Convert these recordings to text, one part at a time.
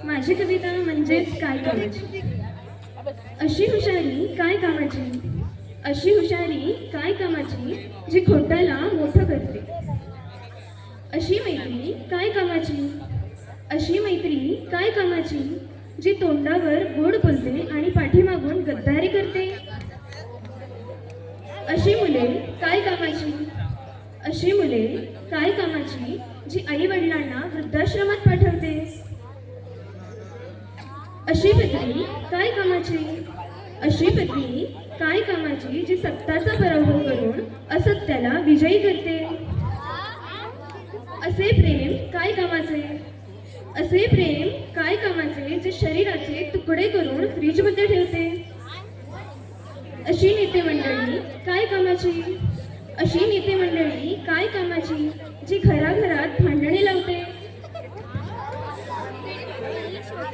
माझी कविता म्हणजेच काय कामाची. अशी हुशारी काय कामाची, अशी हुशारी काय कामाची, जी खोटाला मोठं करते. अशी मैत्री काय कामाची, अशी मैत्री काय कामाची, जी तोंडावर गोड बोलते आणि पाठीमागून गद्दारी करते. अशी मुले काय कामाची, अशी मुले काय कामाची, जी आई वडिलांना वृद्धाश्रमात पाठवते. अशी पत्नी काय कामाची, अशी पत्नी काय कामाची, जी सत्याचा पराभव करून असत्याला विजयी करते. असे प्रेम काय कामाचे, असे प्रेम काय कामाचे, जे शरीराचे तुकडे करून फ्रीजमध्ये ठेवते. अशी नेते मंडळी काय कामाची, अशी नेते मंडळी काय कामाची, जी घराघरात भांडणे लावते.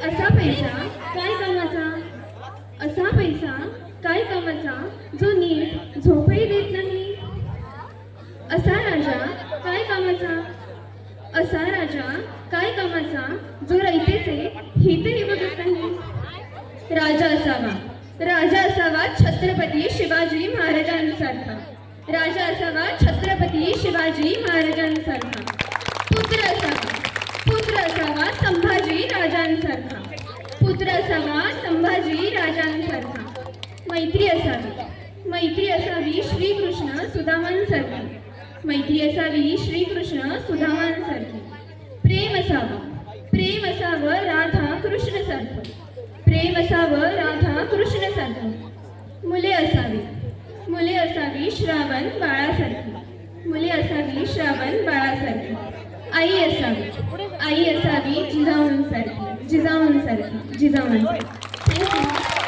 असा पैसा काय कामाचा, असा पैसा काय कामाचा, जो नीट झोपही देत नाही. असा राजा काय कामाचा, असा राजा काय कामाचा, जो रयतेचे हितही बघत नाही. राजा असावा, राजा असावा छत्रपती शिवाजी महाराजांसारखा, राजा असावा छत्रपती शिवाजी महाराजांसारखा. पुत्र असावा, पुत्र असावा संभाजी राजांसारखा, पुत्र असावा संभाजी राजांसारखा. मैत्री असावी, मैत्री असावी श्रीकृष्ण सुदामांसारखी, मैत्री असावी श्रीकृष्ण सुदामांसारखी. प्रेम असावं, प्रेम असावं राधा कृष्णसारखं, प्रेम असावं राधा कृष्णसारखं. मुले असावी, मुले असावी श्रावण बाळासारखी, मुले असावी श्रावण बाळासारखी. आई असावी, आई असावी जिजाऊंसारखी, जिजाऊंसारखी, जिजाऊंसारखी. थँक्यू.